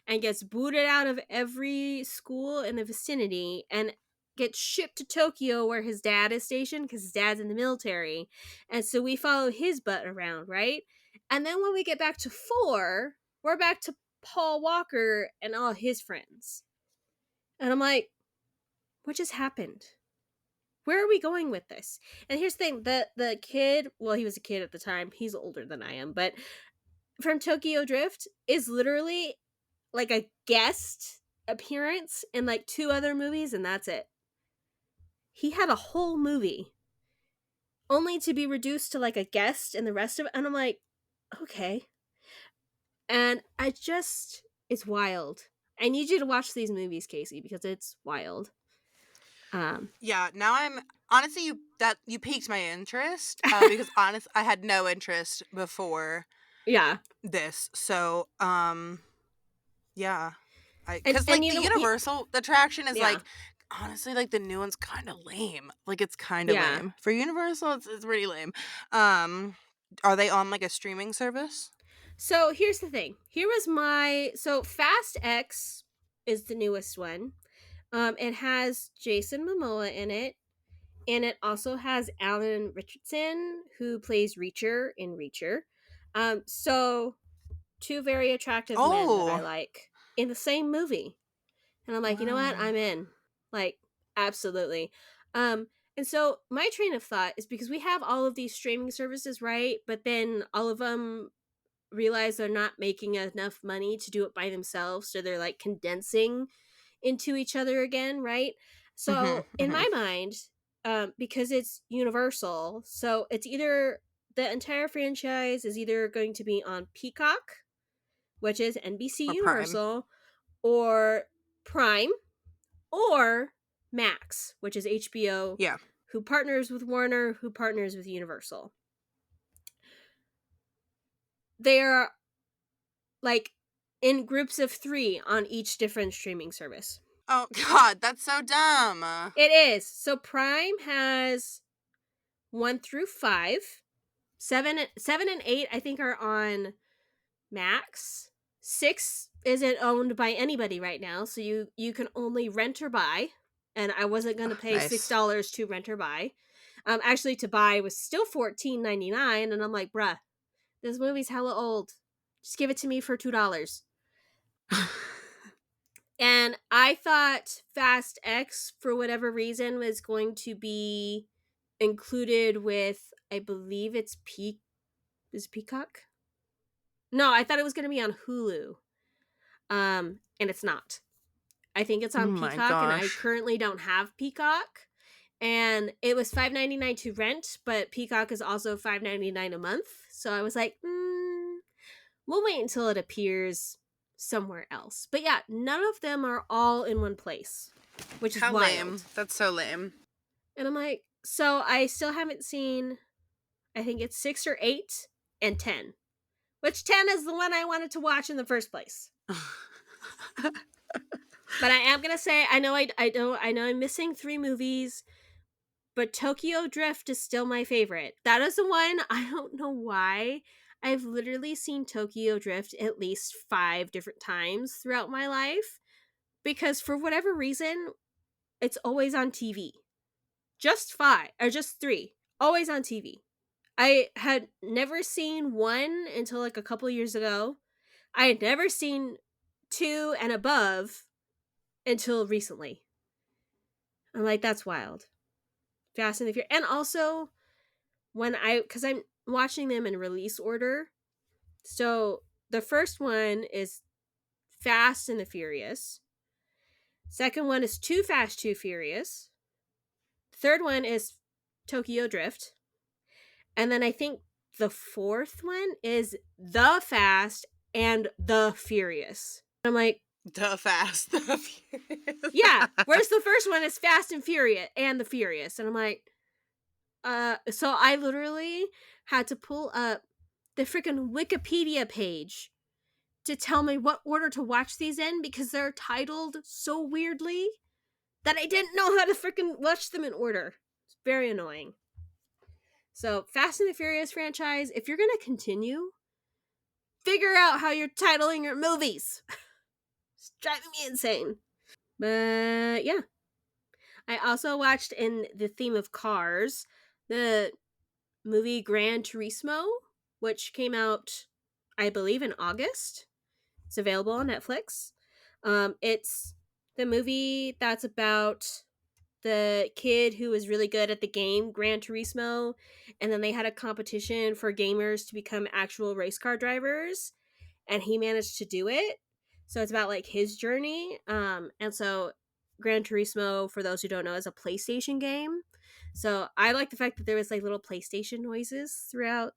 [SPEAKER 1] and gets booted out of every school in the vicinity and gets shipped to Tokyo where his dad is stationed because his dad's in the military. And so we follow his butt around, right? And then when we get back to 4, we're back to Paul Walker and all his friends. And I'm like, what just happened? Where are we going with this? And here's the thing: the kid, well, he was a kid at the time. He's older than I am, but from Tokyo Drift is literally like a guest appearance in like 2 other movies, and that's it. He had a whole movie only to be reduced to like a guest in the rest of it, and I'm like, okay. And it's wild. I need you to watch these movies, Kacie, because it's wild. Um,
[SPEAKER 2] Yeah, now I'm honestly you piqued my interest because I had no interest before
[SPEAKER 1] yeah.
[SPEAKER 2] this. So, yeah. Because
[SPEAKER 1] And
[SPEAKER 2] like
[SPEAKER 1] you
[SPEAKER 2] the
[SPEAKER 1] know
[SPEAKER 2] Universal attraction is
[SPEAKER 1] yeah.
[SPEAKER 2] like honestly like the new one's kind of lame. Like it's kind of
[SPEAKER 1] Yeah.
[SPEAKER 2] lame for Universal. It's pretty lame. Um, are they on like a streaming service?
[SPEAKER 1] So here's the thing. Here was my so Fast X is the newest one. It has Jason Momoa in it, and it also has Alan Richardson who plays Reacher in Reacher. So two very attractive men that I
[SPEAKER 2] Oh,
[SPEAKER 1] like in the same movie. And I'm like, you know what?
[SPEAKER 2] wow.
[SPEAKER 1] I'm in. Like, absolutely. Um, and so my train of thought is because we have all of these streaming services, right? But then all of them realize they're not making enough money to do it by themselves. So they're like condensing into each other again, right?
[SPEAKER 2] Mhm,
[SPEAKER 1] So in
[SPEAKER 2] mhm.
[SPEAKER 1] my mind, because it's universal, so it's either the entire franchise is either going to be on Peacock, which is NBC
[SPEAKER 2] Or Prime.
[SPEAKER 1] Universal, or Prime, or Max, which is HBO,
[SPEAKER 2] Yeah.
[SPEAKER 1] who partners with Warner, who partners with Universal. They are like in groups of 3 on each different streaming service.
[SPEAKER 2] Oh God, that's so dumb.
[SPEAKER 1] It is. So Prime has 1 through 5. 7 and 8 I think are on Max. 6 isn't owned by anybody right now, so you can only rent or buy. And I wasn't going to pay
[SPEAKER 2] Nice.
[SPEAKER 1] $6 to rent or buy. Actually, to buy was still $14.99, and I'm like, bruh, this movie's hella old. Just give it to me for $2. And I thought Fast X, for whatever reason, was going to be included with, I believe it's Peacock? No, I thought it was going to be on Hulu. And it's not. I think it's
[SPEAKER 2] Oh
[SPEAKER 1] on
[SPEAKER 2] my
[SPEAKER 1] Peacock, and I
[SPEAKER 2] gosh.
[SPEAKER 1] currently don't have Peacock. And it was $5.99 to rent, but Peacock is also $5.99 a month. So I was like, we'll wait until it appears somewhere else. But yeah, none of them are all in one place, which is
[SPEAKER 2] How lame.
[SPEAKER 1] wild.
[SPEAKER 2] That's so lame.
[SPEAKER 1] And I'm like, so I still haven't seen, I think it's 6 or 8 and 10, which 10 is the one I wanted to watch in the first place. But I am gonna say I know I'm missing 3 movies, but Tokyo Drift is still my favorite. That is the one. I don't know why. I've literally seen Tokyo Drift at least 5 different times throughout my life because for whatever reason, it's always on TV. Just 5 or just 3, always on TV. I had never seen 1 until like a couple years ago. I had never seen 2 and above until recently. I'm like, that's wild. Fast and the Furious. And also, because I'm watching them in release order. So the first one is Fast and the Furious. Second one is Too Fast, Too Furious. Third one is Tokyo Drift. And then I think the fourth one is The Fast and the Furious. I'm like,
[SPEAKER 2] The Fast, the
[SPEAKER 1] yeah,
[SPEAKER 2] Furious.
[SPEAKER 1] where's the first one is Fast and Furious and the Furious? And I'm like, so I literally had to pull up the freaking Wikipedia page to tell me what order to watch these in because they're titled so weirdly that I didn't know how to freaking watch them in order. It's very annoying. So, Fast and the Furious franchise, if you're going to continue, figure out how you're titling your movies. It's driving me insane. But yeah, I also watched in the theme of cars the movie Gran Turismo, which came out, I believe, in August. It's available on Netflix. It's the movie that's about the kid who was really good at the game Gran Turismo, and then they had a competition for gamers to become actual race car drivers, and he managed to do it. So it's about like his journey. And so Gran Turismo, for those who don't know, is a PlayStation game. So I like the fact that there was like little PlayStation noises throughout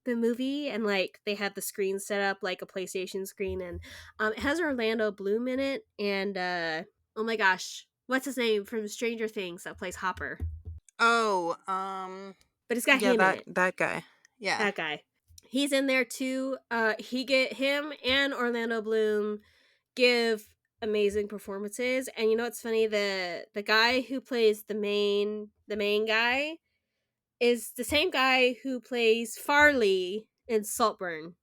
[SPEAKER 1] the movie, and like they had the screen set up like a PlayStation screen, and it has Orlando Bloom in it, and oh my gosh, what's his name from Stranger Things that plays Hopper?
[SPEAKER 2] Oh,
[SPEAKER 1] But it's got
[SPEAKER 2] yeah,
[SPEAKER 1] him in
[SPEAKER 2] that
[SPEAKER 1] it.
[SPEAKER 2] that guy. Yeah.
[SPEAKER 1] That guy. He's in there too. He get him and Orlando Bloom give amazing performances. And you know what's funny? The guy who plays the main guy is the same guy who plays Farley in Saltburn.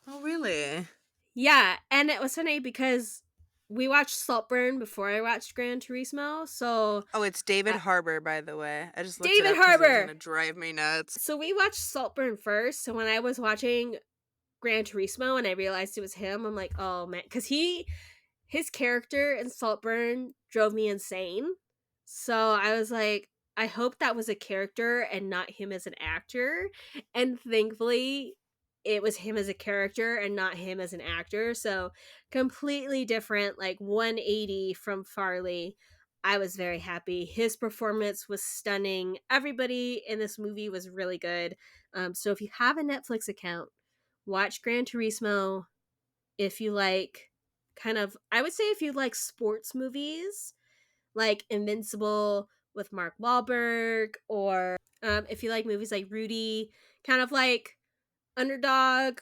[SPEAKER 2] Oh, really?
[SPEAKER 1] Yeah, and it was funny because we watched Saltburn before I watched Gran Turismo, so
[SPEAKER 2] Oh, it's David
[SPEAKER 1] uh,
[SPEAKER 2] Harbour, by the way. I just looked it
[SPEAKER 1] David
[SPEAKER 2] up because it was
[SPEAKER 1] Harbour.
[SPEAKER 2] gonna drive me nuts.
[SPEAKER 1] So we watched Saltburn first. So when I was watching Gran Turismo and I realized it was him, I'm like, oh man, because his character in Saltburn drove me insane. So I was like, I hope that was a character and not him as an actor. And thankfully, it was him as a character and not him as an actor. So completely different, like 180 from Farley. I was very happy. His performance was stunning. Everybody in this movie was really good. So if you have a Netflix account, watch Gran Turismo. If you like I would say if you like sports movies, like Invincible with Mark Wahlberg, or if you like movies like Rudy, kind of like underdog,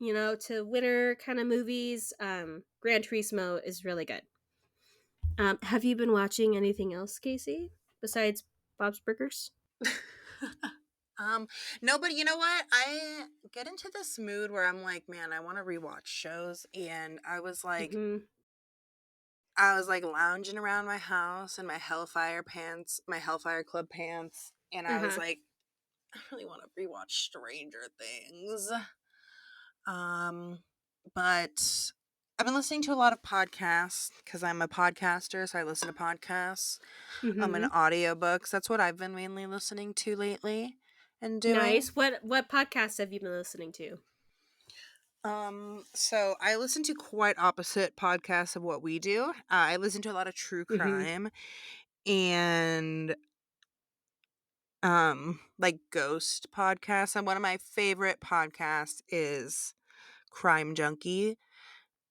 [SPEAKER 1] to winner kind of movies, Gran Turismo is really good. Have you been watching anything else, Casey, besides Bob's Burgers?
[SPEAKER 2] Um, no, but you know what? I get into this mood where I'm like, man, I want to rewatch shows, and
[SPEAKER 1] Mm-hmm.
[SPEAKER 2] I was like lounging around my house in my Hellfire Club pants, and I was
[SPEAKER 1] Uh-huh.
[SPEAKER 2] like, I really want to rewatch Stranger Things. Um, but I've been listening to a lot of podcasts because I'm a podcaster, so I listen to podcasts. And
[SPEAKER 1] Mm-hmm.
[SPEAKER 2] audiobooks. That's what I've been mainly listening to lately and doing.
[SPEAKER 1] Nice. What podcasts have you been listening to?
[SPEAKER 2] So I listen to quite opposite podcasts of what we do. I listen to a lot of true
[SPEAKER 1] Mm-hmm.
[SPEAKER 2] crime and like ghost podcasts. And one of my favorite podcasts is Crime Junkie,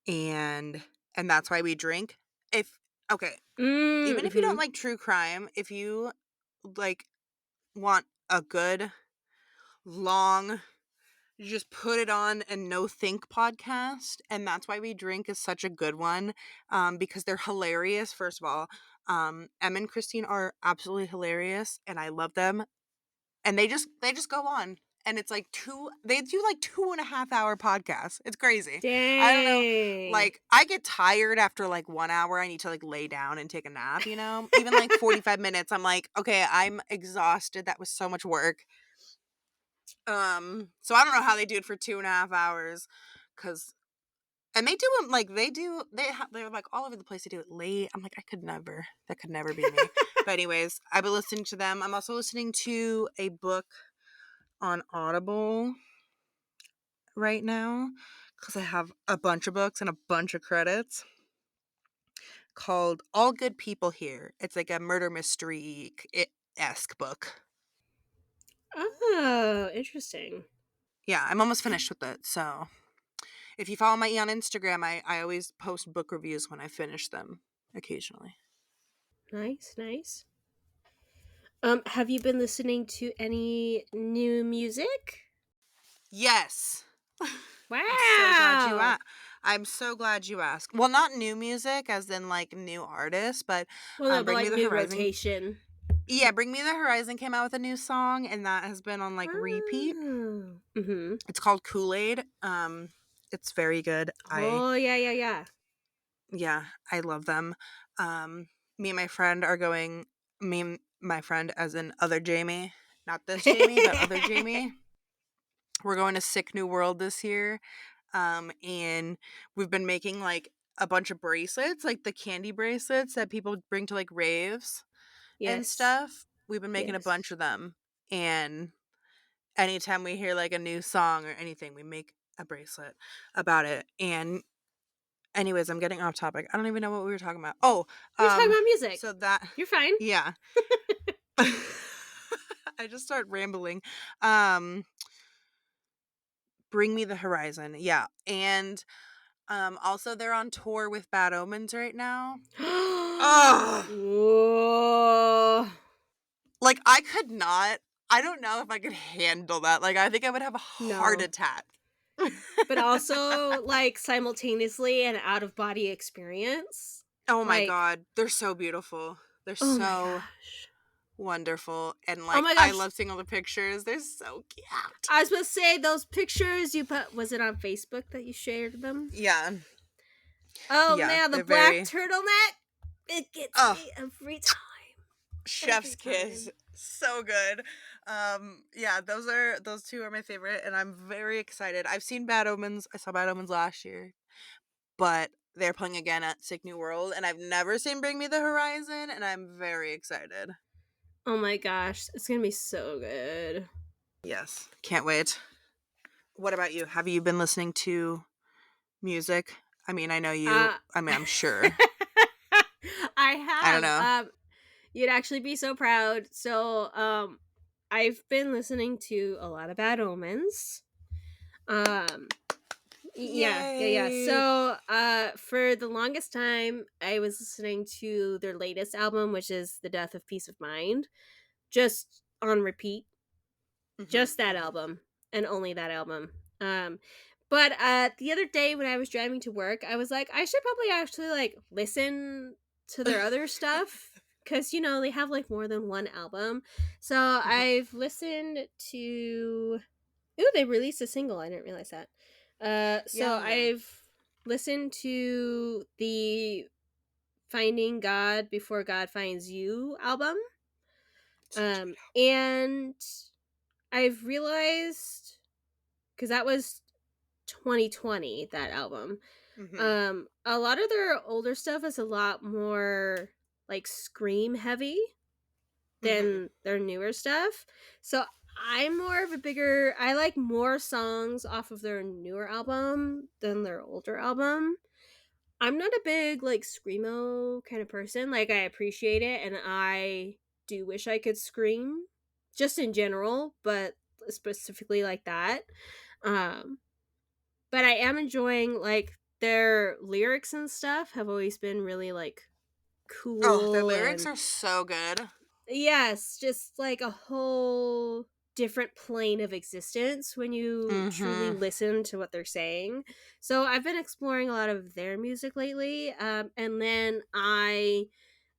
[SPEAKER 2] and that's why we drink. If Okay, even if you don't
[SPEAKER 1] Mm-hmm.
[SPEAKER 2] like true crime, if you like want a good long, you just put it on and no think podcast, and that's why we drink is such a good one, because they're hilarious. First of all, Em and Christine are absolutely hilarious, and I love them. And they just go on, and it's like they do like 2.5 hour podcasts. It's crazy. I don't know.
[SPEAKER 1] Dang.
[SPEAKER 2] Like, I get tired after like 1 hour. I need to like lay down and take a nap. Even like 45 minutes. I'm like, okay, I'm exhausted. That was so much work. So I don't know how they do it for 2.5 hours, cause and they do them like they're like all over the place. They do it late. I'm like, I could never. That could never be me. But anyways, I've been listening to them. I'm also listening to a book on Audible right now because I have a bunch of books and a bunch of credits called All Good People Here. It's like a murder mystery esque book.
[SPEAKER 1] Oh, interesting.
[SPEAKER 2] Yeah, I'm almost finished with it. So if you follow me on Instagram, I always post book reviews when I finish them occasionally.
[SPEAKER 1] Nice, nice. Have you been listening to any new music?
[SPEAKER 2] Yes. I'm so glad you
[SPEAKER 1] Wow.
[SPEAKER 2] asked. I'm so glad you asked. Well, not new music as in like new artists, but
[SPEAKER 1] Well, no, but
[SPEAKER 2] Bring Me
[SPEAKER 1] like
[SPEAKER 2] the
[SPEAKER 1] new
[SPEAKER 2] Horizon.
[SPEAKER 1] rotation.
[SPEAKER 2] Yeah, Bring Me the Horizon came out with a new song, and that has been on like repeat.
[SPEAKER 1] Oh. Mm-hmm.
[SPEAKER 2] It's called Kool-Aid. It's very good.
[SPEAKER 1] Oh, yeah, yeah, yeah.
[SPEAKER 2] Yeah, I love them. Me and my friend are going. Me and my friend, as in other Jamie, not this Jamie, but other Jamie. We're going to Sick New World this year. And we've been making like a bunch of bracelets, like the candy bracelets that people bring to like raves and
[SPEAKER 1] Yes.
[SPEAKER 2] stuff. We've been making a
[SPEAKER 1] Yes.
[SPEAKER 2] bunch of them. And anytime we hear like a new song or anything, we make a bracelet about it. And anyways, I'm getting off topic. I don't even know what we were talking about. Oh,
[SPEAKER 1] We were talking about music.
[SPEAKER 2] so that
[SPEAKER 1] You're fine.
[SPEAKER 2] yeah. I just start rambling. Um Bring Me the Horizon. Yeah. And also they're on tour with Bad Omens right now. Ugh.
[SPEAKER 1] Whoa.
[SPEAKER 2] Like, I don't know if I could handle that. Like, I think I would have a heart
[SPEAKER 1] No.
[SPEAKER 2] attack.
[SPEAKER 1] but also, like, simultaneously an out-of-body experience.
[SPEAKER 2] Oh my
[SPEAKER 1] Like,
[SPEAKER 2] god, they're so beautiful. They're
[SPEAKER 1] oh my
[SPEAKER 2] so
[SPEAKER 1] gosh.
[SPEAKER 2] wonderful, and,
[SPEAKER 1] Oh
[SPEAKER 2] like,
[SPEAKER 1] my
[SPEAKER 2] I
[SPEAKER 1] gosh.
[SPEAKER 2] love seeing all the pictures, they're so cute.
[SPEAKER 1] I was supposed to say those pictures you put, was it on Facebook that you shared them?
[SPEAKER 2] Yeah,
[SPEAKER 1] Oh
[SPEAKER 2] yeah,
[SPEAKER 1] man, the
[SPEAKER 2] they're
[SPEAKER 1] black
[SPEAKER 2] very
[SPEAKER 1] turtleneck, it gets
[SPEAKER 2] oh,
[SPEAKER 1] me every time. Every
[SPEAKER 2] chef's kiss,
[SPEAKER 1] time.
[SPEAKER 2] so good. Yeah, those 2 are my favorite, and I'm very excited. I've seen Bad Omens, I saw Bad Omens last year, but they're playing again at Sick New World, and I've never seen Bring Me the Horizon, and I'm very excited.
[SPEAKER 1] Oh my gosh, it's gonna be so good.
[SPEAKER 2] Yes, can't wait. What about you? Have you been listening to music? I mean,
[SPEAKER 1] Uh
[SPEAKER 2] I'm sure.
[SPEAKER 1] I
[SPEAKER 2] I don't
[SPEAKER 1] have,
[SPEAKER 2] know.
[SPEAKER 1] you'd actually be so proud. So, I've been listening to a lot of Bad Omens. Yeah.
[SPEAKER 2] Yay!
[SPEAKER 1] So, for the longest time, I was listening to their latest album, which is The Death of Peace of Mind, just on repeat.
[SPEAKER 2] Mhm,
[SPEAKER 1] Just that
[SPEAKER 2] mhm.
[SPEAKER 1] album and only that album. Um, but the other day when I was driving to work, I was like, I should probably actually like listen to their other stuff because they have like more than one album. So
[SPEAKER 2] Mhm.
[SPEAKER 1] I've listened to. Ooh, they released a single. I didn't realize that. So
[SPEAKER 2] Yeah.
[SPEAKER 1] I've listened to the Finding God Before God Finds You album.
[SPEAKER 2] Such a good
[SPEAKER 1] And I've realized because that was 2020, that album.
[SPEAKER 2] album.
[SPEAKER 1] A lot of their older stuff is a lot more like scream heavy
[SPEAKER 2] Mhm, mhm.
[SPEAKER 1] than their newer stuff. So I'm more of a bigger I like more songs off of their newer album than their older album. I'm not a big like screamo kind of person. Like I appreciate it and I do wish I could scream just in general, but specifically like that. Um but I am enjoying like their lyrics and stuff have always been really like
[SPEAKER 2] Oh, their
[SPEAKER 1] cool
[SPEAKER 2] lyrics
[SPEAKER 1] and
[SPEAKER 2] are so good.
[SPEAKER 1] yes, just like a whole different plane of existence when you truly
[SPEAKER 2] Mhm.
[SPEAKER 1] listen to what they're saying. So I've been exploring a lot of their music lately. And then I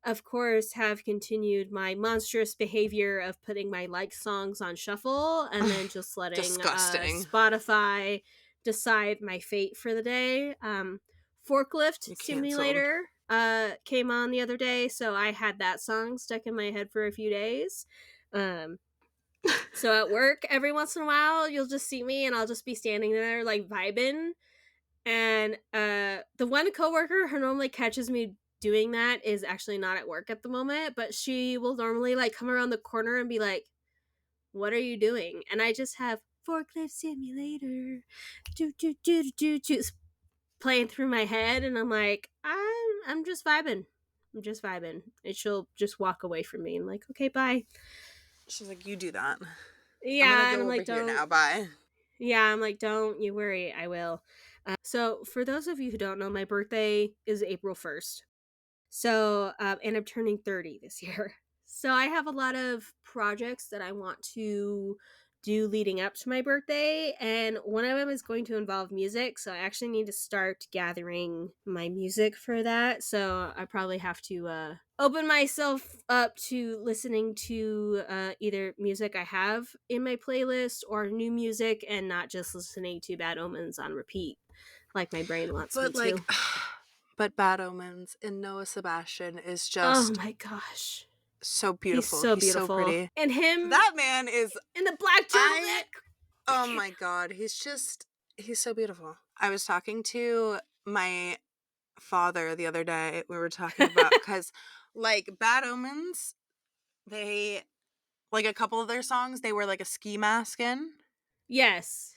[SPEAKER 1] of course, have continued my monstrous behavior of putting my like songs on shuffle and then just letting
[SPEAKER 2] Disgusting.
[SPEAKER 1] Spotify decide my fate for the day. Forklift
[SPEAKER 2] You canceled.
[SPEAKER 1] Simulator came on the other day, so I had that song stuck in my head for a few days. Um, so at work, every once in a while, you'll just see me and I'll just be standing there like vibing and the one coworker who normally catches me doing that is actually not at work at the moment, but she will normally like come around the corner and be like, "What are you doing?" And I just have forklift simulator, do playing through my head, and I'm like, I'm just vibing. I'm just vibing. And she'll just walk away from me and like, okay, bye.
[SPEAKER 2] She's like, "You do that. I'm gonna
[SPEAKER 1] Yeah, and
[SPEAKER 2] go
[SPEAKER 1] I'm
[SPEAKER 2] over
[SPEAKER 1] like,
[SPEAKER 2] here
[SPEAKER 1] don't.
[SPEAKER 2] now, bye."
[SPEAKER 1] Yeah, I'm like, don't you worry, I will. So, for those of you who don't know, my birthday is April 1st. So, and I'm turning 30 this year. So, I have a lot of projects that I want to do leading up to my birthday. And one of them is going to involve music. So, I actually need to start gathering my music for that. So, I probably have to open myself up to listening to either music I have in my playlist or new music and not just listening to Bad Omens on repeat like my brain wants me
[SPEAKER 2] But, like
[SPEAKER 1] to.
[SPEAKER 2] but Bad Omens and Noah Sebastian is
[SPEAKER 1] Oh
[SPEAKER 2] just
[SPEAKER 1] my gosh.
[SPEAKER 2] so
[SPEAKER 1] He's
[SPEAKER 2] beautiful.
[SPEAKER 1] so
[SPEAKER 2] He's so
[SPEAKER 1] beautiful.
[SPEAKER 2] pretty.
[SPEAKER 1] And him
[SPEAKER 2] That man is
[SPEAKER 1] in the black
[SPEAKER 2] I oh
[SPEAKER 1] turtleneck.
[SPEAKER 2] my god, he's so beautiful. I was talking to my father the other day. We were talking about cuz like Bad Omens, they like a couple of their songs, they wear like a ski mask in.
[SPEAKER 1] Yes.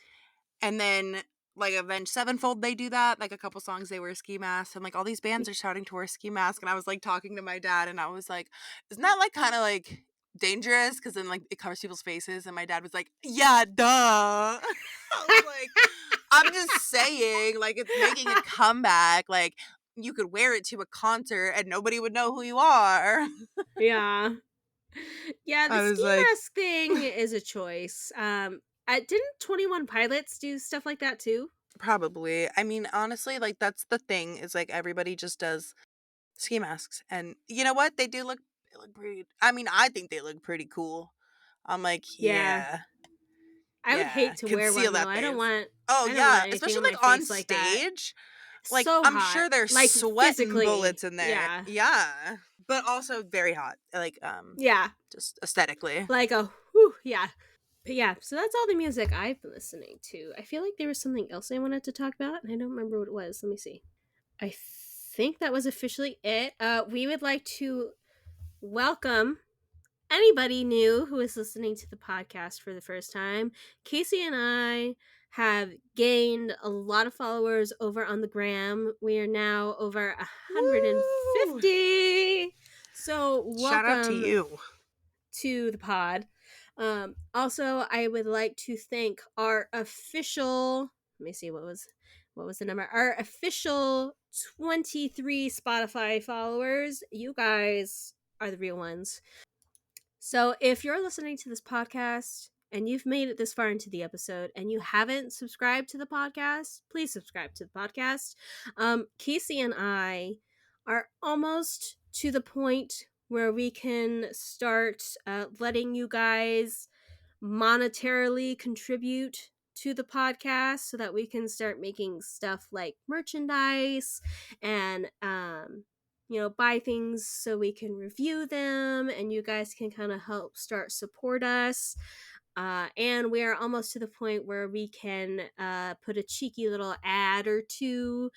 [SPEAKER 2] And then, like, Avenged Sevenfold, they do that. Like, a couple songs, they wear ski masks, and, like, all these bands are starting to wear ski masks, and I was, like, talking to my dad, and I was like, "Isn't that, like, kinda, like, dangerous? Because then, like, it covers people's faces," and my dad was like, "Yeah, duh." I was like, "I'm just saying, like, it's making a comeback, like, you could wear it to a concert, and nobody would know who you are."
[SPEAKER 1] Yeah. Yeah, the
[SPEAKER 2] I was
[SPEAKER 1] ski
[SPEAKER 2] like
[SPEAKER 1] mask thing is a choice. Didn't 21 Pilots do stuff like that too?
[SPEAKER 2] Probably. I mean, honestly, like, that's the thing is, like, everybody just does ski masks, and you know what? They look pretty I mean, I think they look pretty cool. I'm like,
[SPEAKER 1] Yeah.
[SPEAKER 2] "Yeah,
[SPEAKER 1] I would
[SPEAKER 2] yeah,
[SPEAKER 1] hate to wear
[SPEAKER 2] conceal
[SPEAKER 1] one though.
[SPEAKER 2] that
[SPEAKER 1] I don't
[SPEAKER 2] face."
[SPEAKER 1] want
[SPEAKER 2] Oh,
[SPEAKER 1] I don't want
[SPEAKER 2] yeah,
[SPEAKER 1] anything
[SPEAKER 2] especially,
[SPEAKER 1] on my
[SPEAKER 2] like, on
[SPEAKER 1] face like that.
[SPEAKER 2] stage. Like,
[SPEAKER 1] So
[SPEAKER 2] I'm
[SPEAKER 1] hot.
[SPEAKER 2] sure they're
[SPEAKER 1] Like
[SPEAKER 2] sweating
[SPEAKER 1] physically.
[SPEAKER 2] bullets in there.
[SPEAKER 1] Yeah.
[SPEAKER 2] Yeah, but also very hot, like,
[SPEAKER 1] Yeah.
[SPEAKER 2] just aesthetically.
[SPEAKER 1] Like a whew, yeah. But yeah, so that's all the music I've been listening to. I feel like there was something else I wanted to talk about, and I don't remember what it was. Let me see. I think that was officially it. We would like to welcome anybody new who is listening to the podcast for the first time. Kacie and I have gained a lot of followers over on the gram. We are now over
[SPEAKER 2] Woo!
[SPEAKER 1] 150. So,
[SPEAKER 2] Shout out to
[SPEAKER 1] welcome
[SPEAKER 2] you.
[SPEAKER 1] to the pod. Also, I would like to thank our official. Let me see what was the number. Our official 23 Spotify followers. You guys are the real ones. So, if you're listening to this podcast and you've made it this far into the episode and you haven't subscribed to the podcast, please subscribe to the podcast. Kacie and I are almost to the point where we can start letting you guys monetarily contribute to the podcast so that we can start making stuff like merchandise and buy things so we can review them and you guys can kind of help start support us. And we are almost to the point where we can put a cheeky little ad or two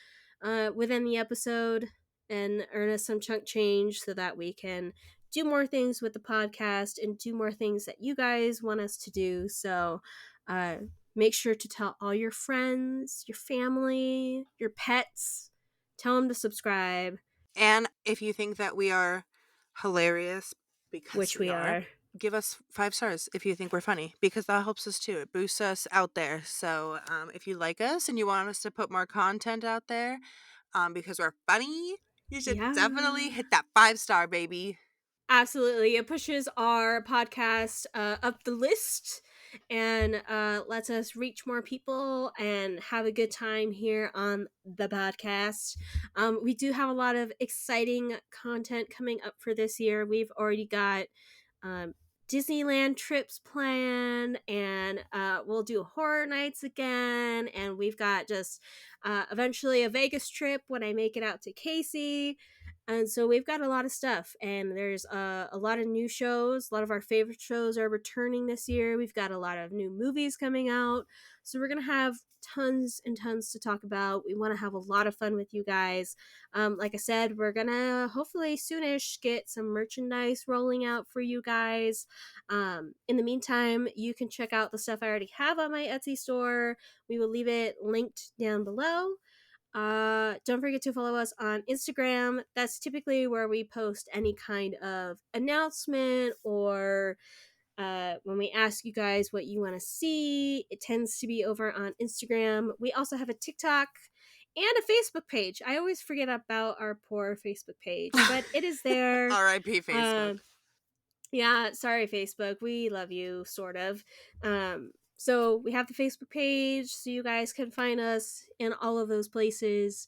[SPEAKER 1] within the episode and earn us some chunk change so that we can do more things with the podcast and do more things that you guys want us to do. So uh, make sure to tell all your friends, your family, your pets, tell them to subscribe,
[SPEAKER 2] And if you think that we are hilarious, because
[SPEAKER 1] which
[SPEAKER 2] we
[SPEAKER 1] we
[SPEAKER 2] are,
[SPEAKER 1] are.
[SPEAKER 2] give us 5 stars if you think we're funny, because that helps us too. It boosts us out there. So if you like us and you want us to put more content out there, because we're funny, you should definitely
[SPEAKER 1] Yeah.
[SPEAKER 2] hit that 5 star, baby.
[SPEAKER 1] Absolutely. It pushes our podcast up the list and lets us reach more people and have a good time here on the podcast. We do have a lot of exciting content coming up for this year. We've already got um, Disneyland trips planned, and we'll do horror nights again. And we've got just eventually a Vegas trip when I make it out to Kacie. And so we've got a lot of stuff, and there's a lot of new shows. A lot of our favorite shows are returning this year. We've got a lot of new movies coming out. So we're going to have tons and tons to talk about. We want to have a lot of fun with you guys. Like I said, we're going to hopefully soonish get some merchandise rolling out for you guys. In the meantime, you can check out the stuff I already have on my Etsy store. We will leave it linked down below. Don't forget to follow us on Instagram. That's typically where we post any kind of announcement or when we ask you guys what you want to see. It tends to be over on Instagram. We also have a TikTok and a Facebook page. I always forget about our poor Facebook page, but it is there.
[SPEAKER 2] R.I.P. Facebook.
[SPEAKER 1] Um, yeah, sorry, Facebook. We love you, sort of. So we have the Facebook page, so you guys can find us in all of those places.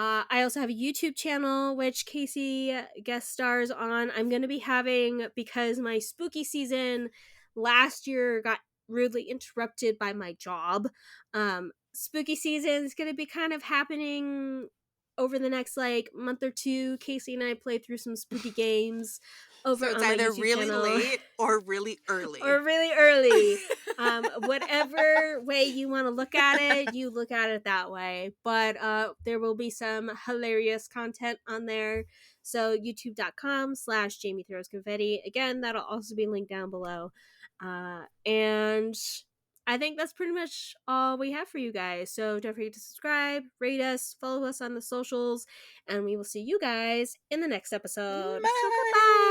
[SPEAKER 1] I also have a YouTube channel, which Kacie guest stars on. I'm going to be having, because my spooky season last year got rudely interrupted by my job. Spooky season is going to be kind of happening over the next like month or two. Kacie and I play through some spooky games
[SPEAKER 2] So
[SPEAKER 1] over
[SPEAKER 2] it's
[SPEAKER 1] on my
[SPEAKER 2] either
[SPEAKER 1] YouTube
[SPEAKER 2] really
[SPEAKER 1] channel.
[SPEAKER 2] late or really
[SPEAKER 1] Or
[SPEAKER 2] early.
[SPEAKER 1] really early. Whatever way you want to look at it, you look at it that way. But there will be some hilarious content on there. So youtube.com/Jamie Throws Confetti. Again, that'll also be linked down below. And I think that's pretty much all we have for you guys. So don't forget to subscribe, rate us, follow us on the socials, and we will see you guys in the next episode. So goodbye.
[SPEAKER 2] Bye.